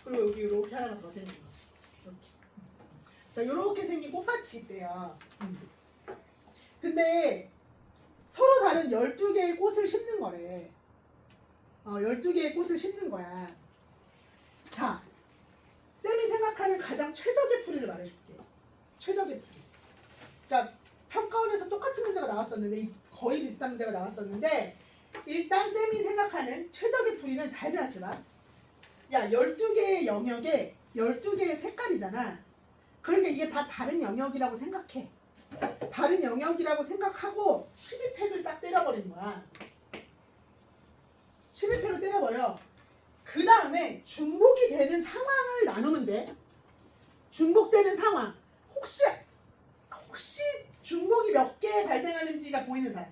그리고 여기 이렇게 하나가 더 생긴 거죠. 이렇게. 자, 이렇게 생긴 꽃밭이 있대요. 근데 서로 다른 12개의 꽃을 심는 거래. 12개의 꽃을 심는 거야. 자, 쌤이 생각하는 가장 최적의 풀이를 말해줄게. 최적의 풀이. 그러니까 평가원에서 똑같은 문제가 나왔었는데 거의 비슷한 문제가 나왔었는데 일단 쌤이 생각하는 최적의 풀이는 잘 생각해봐. 야, 12개의 영역에 12개의 색깔이잖아. 그러니까 이게 다 다른 영역이라고 생각해. 다른 영역이라고 생각하고 12팩을 딱 때려버린 거야. 12팩을 때려버려. 그 다음에 중복이 되는 상황을 나누면 돼. 중복되는 상황. 혹시 중복이 몇 개 발생하는지가 보이는 사람.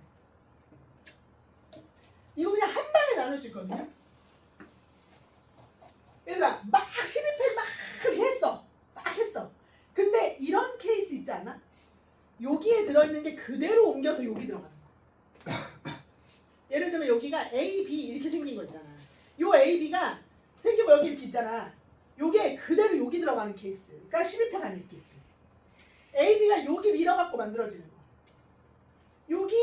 이거 그냥 한 방에 나눌 수 있거든요. 얘들아 막 12팩 막 이렇게 했어. 막 했어. 근데 이런 케이스 있지 않아? 여기에 들어있는 게 그대로 옮겨서 여기 들어가는 거야. 예를 들면 여기가 A, B 이렇게 생긴 거 있잖아. 요 A, B가 생기고 여기 이렇게 있잖아. 요게 그대로 여기 들어가는 케이스. 그러니까 12팩 안에 있겠지. A, B가 여기 밀어갖고 만들어지는 거. 여기.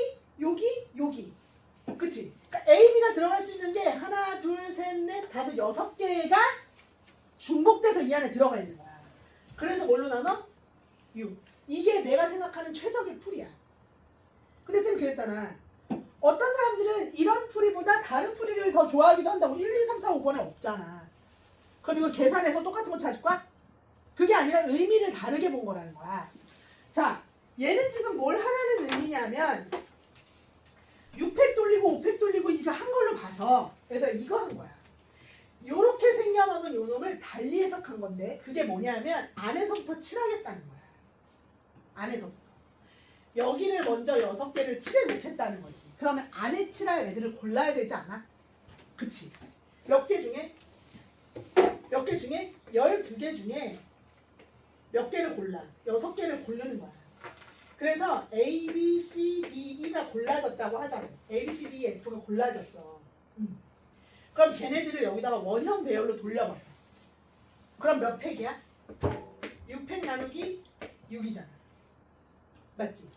그치? 그러니까 A, B가 들어갈 수 있는 게 하나, 둘, 셋, 넷, 다섯, 6개가 중복돼서 이 안에 들어가 있는 거야. 그래서 뭘로 나눠? 6. 이게 내가 생각하는 최적의 풀이야. 근데 쌤 그랬잖아. 어떤 사람들은 이런 풀이보다 다른 풀이를 더 좋아하기도 한다고. 1, 2, 3, 4, 5번에 없잖아. 그럼 이거 계산해서 똑같은 거 찾을 거야? 그게 아니라 의미를 다르게 본 거라는 거야. 자, 얘는 지금 뭘 하라는 의미냐면 6팩 돌리고 5팩 돌리고 이거 한 걸로 봐서 얘들아 이거 한 거야. 요렇게 생겨먹은 요 놈을 달리 해석한 건데 그게 뭐냐면 안에서부터 칠하겠다는 거야. 안에서부터. 여기를 먼저 6개를 칠해 못했다는 거지. 그러면 안에 칠할 애들을 골라야 되지 않아? 그치? 몇 개 중에 12개 중에 몇 개를 골라? 6개를 고르는 거야. 그래서 A, B, C, D, E가 골라졌다고 하잖아. A, B, C, D, F가 골라졌어. 그럼 걔네들을 여기다가 원형 배열로 돌려버려. 그럼 몇 팩이야? 6팩 나누기 6이잖아. 맞지?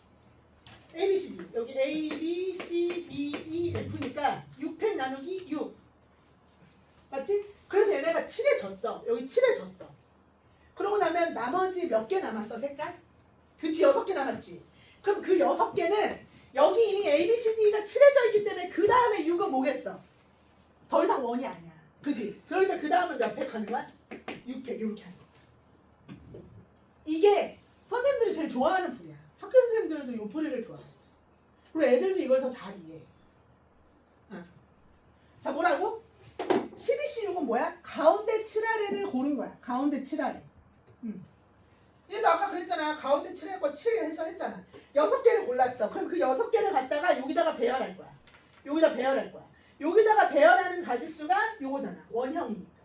A, B, C, D. 여기 A, B, C, D, E, F니까 6팩 나누기 6. 맞지? 그래서 얘네가 칠해졌어. 여기 칠해졌어. 그러고 나면 나머지 몇 개 남았어, 색깔? 그치, 6개 남았지. 그럼 그 6개는 여기 이미 A, B, C, D가 칠해져 있기 때문에 그 다음에 6은 뭐겠어? 더 이상 원이 아니야. 그치? 그러니까 그 다음은 몇 팩 하는 거야? 6팩 이렇게 하는 거야. 이게 선생님들이 제일 좋아하는 풀이야. 학교 선생님들도 이 풀이를 좋아했어. 그리고 애들도 이걸 더 잘 이해해. 자, 뭐라고? 12C6은 뭐야? 가운데 7아래를 고른 거야. 가운데 7아래. 얘도 아까 그랬잖아. 가운데 7할 거 7해서 했잖아. 6개를 골랐어. 그럼 그 6개를 갖다가 여기다가 배열할 거야. 여기다 배열할 거야. 여기다가 배열하는 가지수가 요거잖아. 원형이니까.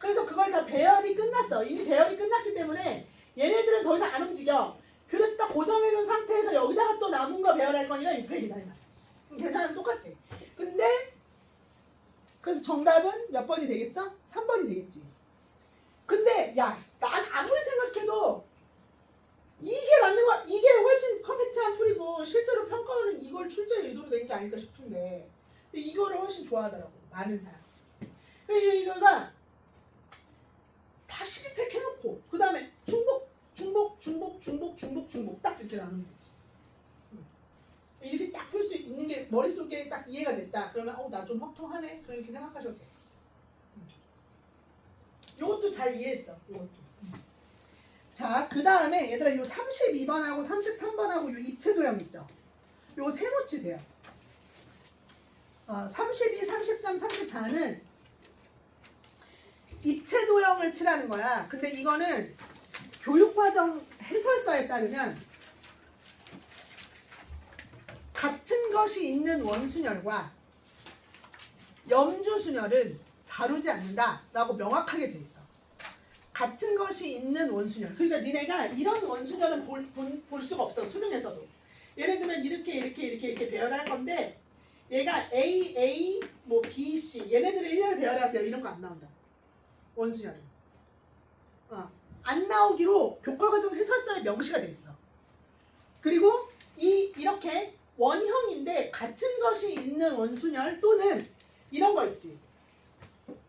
그래서 그걸 다 배열이 끝났어. 이미 배열이 끝났기 때문에 얘네들은 더 이상 안 움직여. 그래서 딱 고정해놓은 상태에서 여기다가 또 남은 거 배열할 거니까 600이다 이 말이지. 그럼 계산하면 똑같아. 근데 그래서 정답은 몇 번이 되겠어? 3번이 되겠지. 근데 야, 난 아무리 생각해도 이게 맞는 거야. 이게 훨씬 컴팩트한 풀이고 실제로 평가원은 이걸 출제 의도로 낸 게 아닐까 싶은데 근데 이거를 훨씬 좋아하더라고. 많은 사람. 이거가 다 12팩 해놓고 그 다음에 중복 딱 이렇게 나누면 되지. 이렇게 딱 풀 수 있는 게 머릿속에 딱 이해가 됐다. 그러면 나 좀 확통하네. 그렇게 생각하셔도 돼. 요것도 잘 이해했어. 요것도. 자, 그 다음에 얘들아 요 32번하고 33번하고 요 입체 도형 있죠? 요거 세모 치세요. 32, 33, 34는 입체 도형을 칠하는 거야. 근데 이거는 교육과정 해설서에 따르면 같은 것이 있는 원순열과 염주순열은 다루지 않는다라고 명확하게 돼 있어. 같은 것이 있는 원순열. 그러니까 니네가 이런 원순열은 볼 수가 없어. 수능에서도. 예를 들면 이렇게 배열할 건데 얘가 A, 뭐 B, C 얘네들을 일렬 배열하세요. 이런 거 안 나온다. 원순열은. 안 나오기로 교과과정 해설서에 명시가 돼 있어. 그리고 이렇게 원형인데 같은 것이 있는 원순열 또는 이런 거 있지.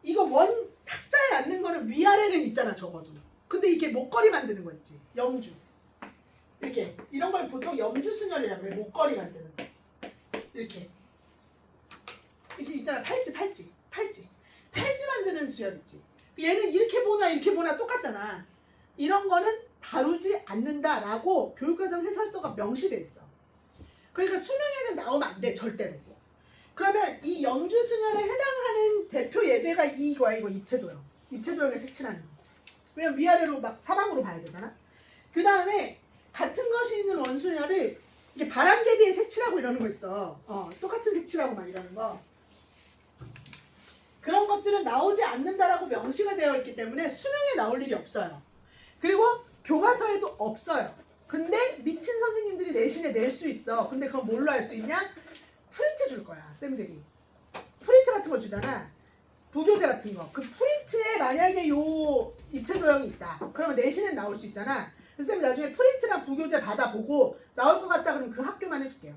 이거 원 탁자에 앉는 거는 위아래는 있잖아 적어도. 근데 이게 목걸이 만드는 거 있지. 염주. 이렇게 이런 걸 보통 염주순열이라고 해. 목걸이 만드는 거. 이렇게 있잖아. 팔찌 만드는 수열 있지. 얘는 이렇게 보나 똑같잖아. 이런 거는 다루지 않는다라고 교육과정 해설서가 명시돼 있어. 그러니까 수능에는 나오면 안 돼. 절대로. 그러면 이 염주순열에 해당하는 대표 예제가 이거 입체도형. 입체도형에 색칠하는 거. 왜냐면 위아래로 막 사방으로 봐야 되잖아. 그 다음에 같은 것이 있는 원순열을 이게 바람개비에 색칠하고 이러는 거 있어. 똑같은 색칠하고 막 이러는 거. 그런 것들은 나오지 않는다라고 명시가 되어 있기 때문에 수능에 나올 일이 없어요. 그리고 교과서에도 없어요. 근데 미친 선생님들이 내신에 낼 수 있어. 근데 그건 뭘로 할 수 있냐? 프린트 줄 거야, 쌤들이. 프린트 같은 거 주잖아. 부교재 같은 거. 그 프린트에 만약에 요 입체도형이 있다. 그러면 내신에 나올 수 있잖아. 그래서 쌤이 나중에 프린트랑 부교재 받아보고 나올 것 같다 그러면 그 학교만 해줄게요.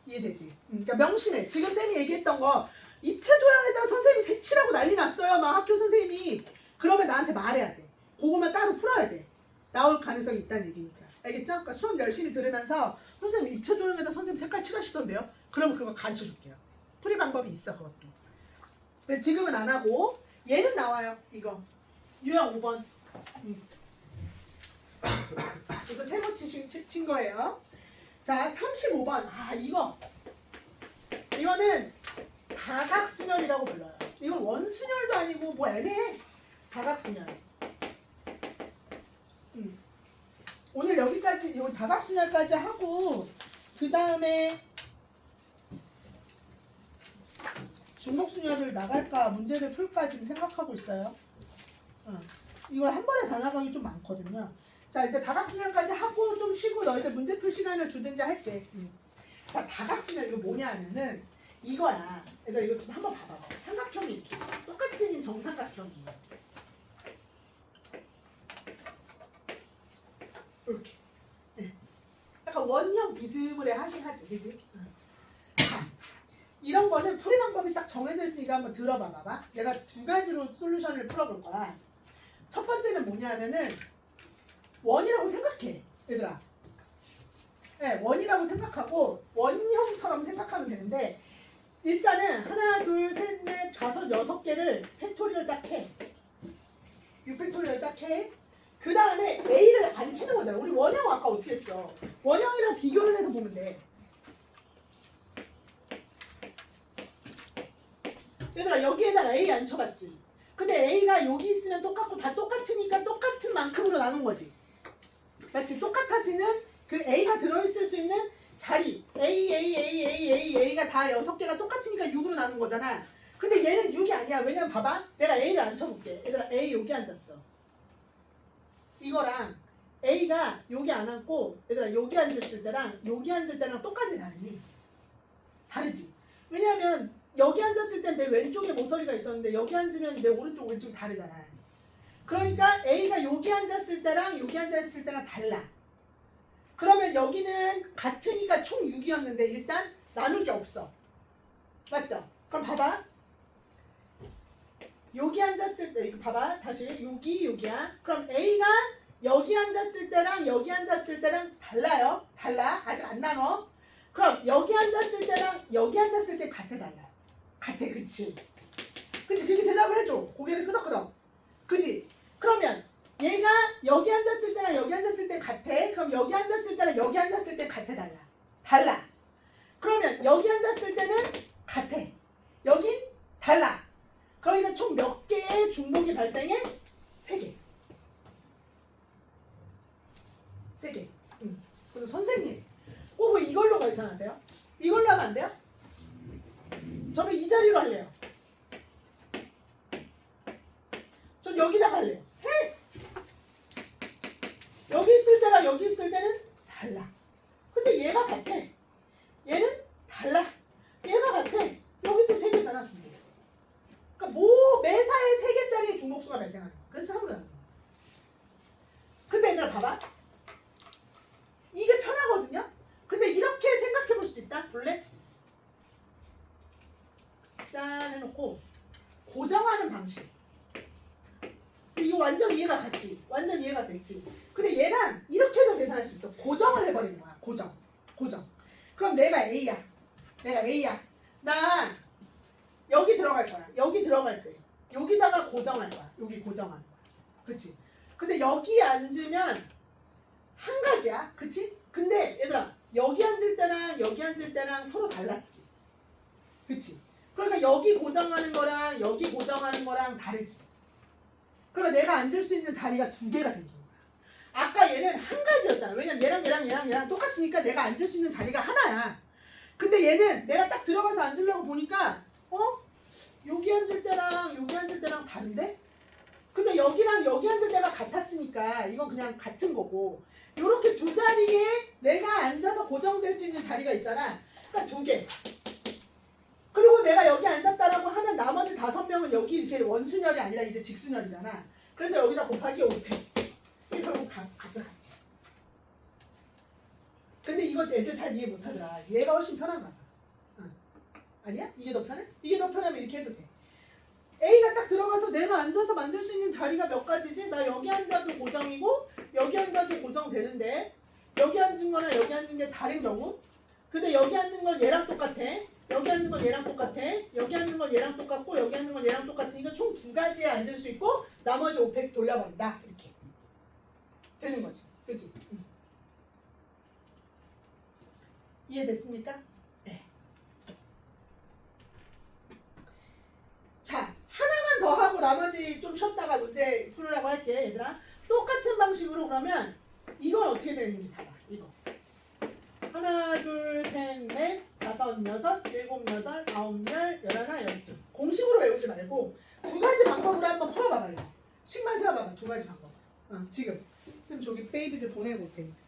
이해되지? 그러니까 명심해. 지금 쌤이 얘기했던 거 입체도형에다 선생님이 색칠하고 난리 났어요. 막 학교 선생님이. 그러면 나한테 말해야 돼. 그거만 따로 풀어야 돼. 나올 가능성이 있다는 얘기니까. 알겠죠? 그러니까 수업 열심히 들으면서 선생님 입체도형에다 선생님 색깔 칠하시던데요? 그러면 그거 가르쳐 줄게요. 풀이 방법이 있어 그것도. 근데 지금은 안 하고 얘는 나와요. 이거 유형 5번. 그래서 세모 친 거예요. 자 35번. 이거는 다각순열이라고 불러요. 이건 원순열도 아니고 뭐 애매해. 다각순열. 오늘 여기까지 이거 다각순열까지 하고 그 다음에 중복순열을 나갈까 문제를 풀까 지금 생각하고 있어요. 이거 한 번에 다 나가기 좀 많거든요. 자 이제 다각순열까지 하고 좀 쉬고 너희들 문제 풀 시간을 주든지 할게. 자 다각순열 이거 뭐냐 하면은 이거야. 얘들아 이거 좀 한번 봐봐. 삼각형이 이렇게 똑같이 생긴 정삼각형이 이렇게. 네. 약간 원형 비스무리하게 하긴 하지, 그지? 이런 거는 풀이 방법이 딱 정해져 있으니까 한번 들어봐 봐봐. 내가 두 가지로 솔루션을 풀어볼 거야. 첫 번째는 뭐냐면은 원이라고 생각해, 얘들아. 네, 원이라고 생각하고 원형처럼 생각하면 되는데 일단은 하나, 둘, 셋, 넷, 다섯, 여섯 개를 팩토리얼 딱 해. 6팩토리얼 딱 해. 그 다음에 A를 안 치는 거잖아. 우리 원형 아까 어떻게 했어? 원형이랑 비교를 해서 보면 돼. 얘들아 여기에다가 A 안 쳐봤지? 근데 A가 여기 있으면 똑같고 다 똑같으니까 똑같은 만큼으로 나눈 거지. 맞지? 똑같아지는 그 A가 들어있을 수 있는 자리 A가 다 6개가 똑같으니까 6으로 나눈 거잖아. 근데 얘는 6이 아니야. 왜냐면 봐봐. 내가 A를 앉혀볼게. 얘들아 A 여기 앉았어. 이거랑 A가 여기 안 앉고 얘들아 여기 앉았을 때랑 여기 앉을 때랑 똑같네 다르니? 다르지. 왜냐면 여기 앉았을 땐 내 왼쪽에 모서리가 있었는데 여기 앉으면 내 오른쪽 왼쪽이 다르잖아. 그러니까 A가 여기 앉았을 때랑 여기 앉았을 때랑 달라. 그러면 여기는 같으니까 총 6이었는데 일단 나눌 게 없어. 맞죠? 그럼 봐봐. 여기 앉았을 때 이거 봐봐. 다시 여기야. 그럼 A가 여기 앉았을 때랑 여기 앉았을 때랑 달라요. 달라. 아직 안 나눠. 그럼 여기 앉았을 때랑 여기 앉았을 때 같아 달라. 같아. 그치? 그치? 그렇게 대답을 해줘. 고개를 끄덕끄덕. 그치? 그러면 얘가 여기 앉았을 때랑 여기 앉았을 때 같아. 그럼 여기 앉았을 때랑 여기 앉았을 때 같아 달라. 달라. 그러면 여기 앉았을 때는 같아. 여긴 달라. 그러니까 총 몇 개의 중복이 발생해? 3개. 3개. 그래서 선생님, 왜 이걸로 계산하세요? 이걸로 하면 안 돼요? 저는 이 자리로 할래요. 전 여기다가 할래요. 여기 있을 때랑 여기 있을 때는 달라. 근데 얘가 같아. 얘는 달라. 얘가 같아. 여기도 3개잖아, 중복. 그러니까 매사에 3개짜리의 중복수가 발생하는 거야. 그래서 3으로 나눈 거야. 근데 얘들아 봐봐. 이게 편하거든요? 근데 이렇게 생각해 볼 수도 있다. 볼래? 짠 해놓고 고정하는 방식. 이거 완전 이해가 갔지? 완전 이해가 됐지? 근데 얘랑 이렇게도 계산할 수 있어. 고정을 해버리는 거야. 고정. 그럼 내가 A야. 나 여기 들어갈 거야. 여기 들어갈 때 여기다가 고정할 거야. 여기 고정하는 거야. 그치? 근데 여기 앉으면 한 가지야. 그치? 근데 얘들아 여기 앉을 때랑 여기 앉을 때랑 서로 달랐지. 그치? 그러니까 여기 고정하는 거랑 여기 고정하는 거랑 다르지. 그러니까 내가 앉을 수 있는 자리가 2개가 생긴 거야. 아까 얘는 한 가지였잖아. 왜냐면 얘랑 똑같으니까 내가 앉을 수 있는 자리가 하나야. 근데 얘는 내가 딱 들어가서 앉으려고 보니까 여기 앉을 때랑 여기 앉을 때랑 다른데? 근데 여기랑 여기 앉을 때가 같았으니까 이건 그냥 같은 거고, 요렇게 2자리에 내가 앉아서 고정될 수 있는 자리가 있잖아. 그러니까 2개. 그리고 내가 여기 앉았다라고 하면 나머지 5명은 여기 이렇게 원순열이 아니라 이제 직순열이잖아. 그래서 여기다 곱하기 5팩. 이게 결국 값을 갖게. 근데 이거 애들 잘 이해 못하더라. 얘가 훨씬 편한가 봐. 아니야? 이게 더 편해? 이게 더 편하면 이렇게 해도 돼. A가 딱 들어가서 내가 앉아서 만들 수 있는 자리가 몇 가지지? 나 여기 앉아도 고정이고 여기 앉아도 고정되는데, 여기 앉은 거나 여기 앉은 게 다른 경우, 근데 여기 앉는 건 얘랑 똑같아. 여기 앉는 건 얘랑 똑같아. 여기 앉는 건 얘랑 똑같고 여기 앉는 건 얘랑 똑같으니까 총 2가지에 앉을 수 있고 나머지 5팩 돌려버린다. 이렇게 되는 거지. 그치? 이해됐습니까? 네. 자, 하나만 더 하고 나머지 좀 쉬었다가 문제 풀으라고 할게. 얘들아 똑같은 방식으로 그러면 이건 어떻게 되는지 봐봐. 이거 하나 둘 셋 넷 다섯 여섯 일곱 여덟 아홉 열 열하나 열둘. 공식으로 외우지 말고 2가지 방법으로 한번 풀어봐봐. 이거 식만 세워봐봐. 2가지 방법. 지금 쌤 저기 베이비들 보내고 올 테니까.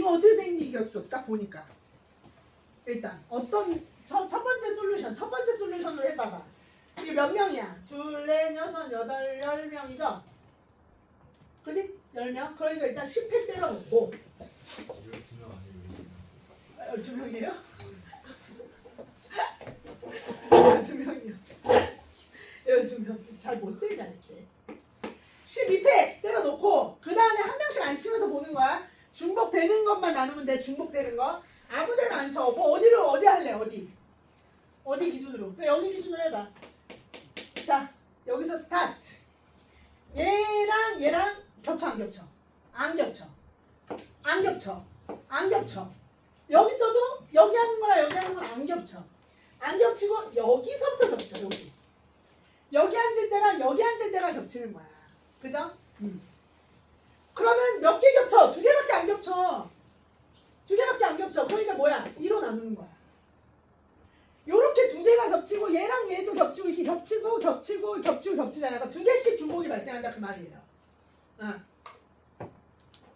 이거 어떻게 생기겠어? 딱 보니까 일단 어떤 첫 번째 솔루션, 첫 번째 솔루션으로 해봐봐. 이게 몇 명이야? 둘, 넷, 여섯, 여덟, 10명이죠? 그지? 10명? 그러니까 일단 10팩 때려놓고 12명이에요? 12명이요. 12명. 잘 못 쓰냐 이렇게. 12팩 때려놓고 그 다음에 한 명씩 안 치면서 보는 거야. 중복되는 것만 나누면 돼. 중복되는 거. 아무데나 안 쳐. 뭐 어디 할래? 어디 기준으로? 여기 기준으로 해봐. 자, 여기서 스타트. 얘랑 겹쳐 안 겹쳐? 안 겹쳐. 안 겹쳐. 안 겹쳐. 여기서도 여기 하는 거랑 여기 하는 건 안 겹쳐. 안 겹치고 여기서부터 겹쳐. 여기 앉을 때랑 여기 앉을 때가 겹치는 거야. 그죠? 그러면 몇 개 겹쳐? 2개밖에 안 겹쳐. 2개밖에 안 겹쳐. 그러니까 뭐야? 2로 나누는 거야. 요렇게 2개가 겹치고 얘랑 얘도 겹치고 이렇게 겹치잖아. 그러니까 2개씩 중복이 발생한다 그 말이에요.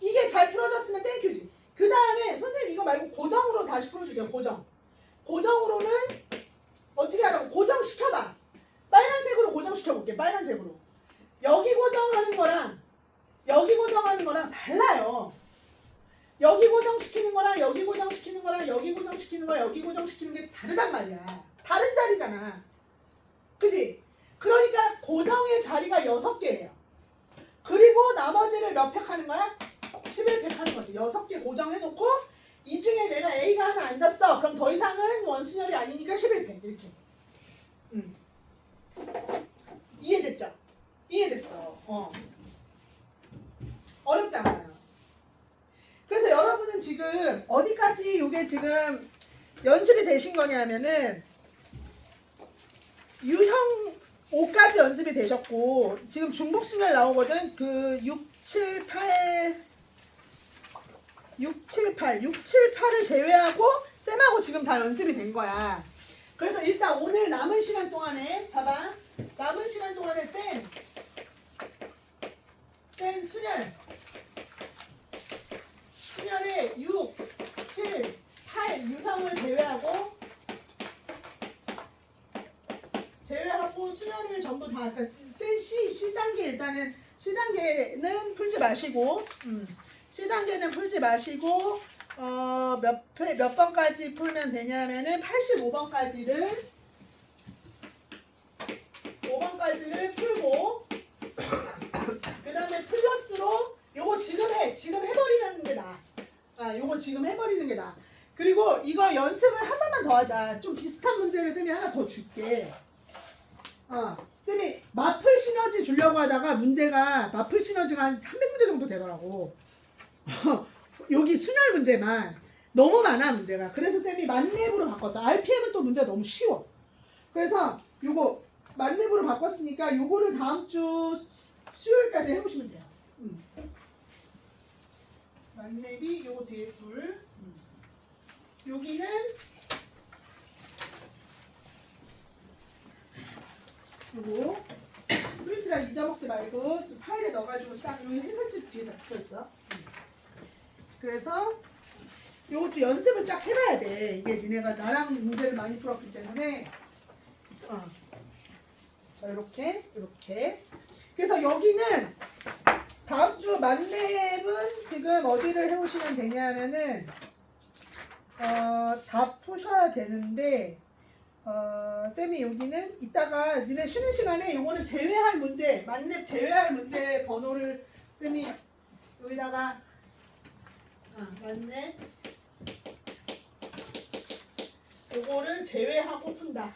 이게 잘 풀어졌으면 땡큐지. 그 다음에 선생님 이거 말고 고정으로 다시 풀어주세요. 고정으로는 어떻게 하라고? 고정시켜봐. 빨간색으로 고정시켜볼게. 빨간색으로. 여기 고정하는 거랑 여기 고정하는 거랑 달라요. 여기 고정시키는 거랑 여기 고정시키는 거랑 여기 고정시키는 거랑 여기 고정시키는 게 다르단 말이야. 다른 자리잖아. 그지? 그러니까 고정의 자리가 6개예요. 그리고 나머지를 몇 팩 하는 거야? 11팩 하는 거지. 6개 고정해놓고 이 중에 내가 A가 하나 앉았어. 그럼 더 이상은 원순열이 아니니까 11팩 이렇게. 이해됐죠? 이해됐어. 어렵지 않아요. 그래서 여러분은 지금 어디까지 이게 지금 연습이 되신 거냐면은 유형 5까지 연습이 되셨고 지금 중복순열 나오거든. 그 6, 7, 8을 제외하고 쌤하고 지금 다 연습이 된 거야. 그래서 일단 오늘 남은 시간 동안에 봐봐. 남은 시간 동안에 쌤 순열의 6, 7, 8 유형을 제외하고 순열을 전부 다 그러니까 C단계 일단은 C단계는 풀지 마시고 몇 번까지 풀면 되냐면은 85번까지를 5번까지를 풀고 그 다음에 플러스로 요거 지금 해버리는 게 나아. 요거 지금 해버리는 게 나아. 그리고 이거 연습을 한 번만 더 하자. 좀 비슷한 문제를 쌤이 하나 더 줄게. 쌤이 마플 시너지 주려고 하다가 문제가 마플 시너지가 한 300문제 정도 되더라고. 여기 순열 문제만 너무 많아 문제가. 그래서 쌤이 만렙으로 바꿨어. RPM은 또 문제가 너무 쉬워. 그래서 요거 만렙으로 바꿨으니까 요거를 다음 주 수요일까지 해보시면 돼요. 만렙이 요거 뒤에 둘. 여기는 요거 프린트랑 잊어먹지 말고 파일에 넣어가지고 싹 여기 해설집 뒤에 다 붙어있어. 그래서 요것도 연습을 쫙 해봐야 돼. 이게 니네가 나랑 문제를 많이 풀었기 때문에. 자, 이렇게. 그래서 여기는 다음 주 만렙은 지금 어디를 해오시면 되냐면은 다 푸셔야 되는데 쌤이 여기는 이따가 니네 쉬는 시간에 요거는 제외할 문제, 만렙 제외할 문제 번호를 쌤이 여기다가 만렙 요거를 제외하고 푼다.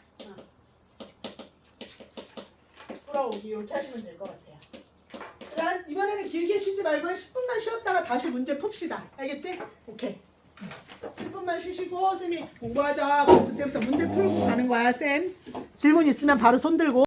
풀어오기 이렇게 하시면 될 것 같아요. 일단 이번에는 길게 쉬지 말고 한 10분만 쉬었다가 다시 문제 풉시다. 알겠지? 오케이. 10분만 쉬시고 쌤이 공부하자. 그때부터 문제 풀고 가는 거야. 쌤 질문 있으면 바로 손 들고.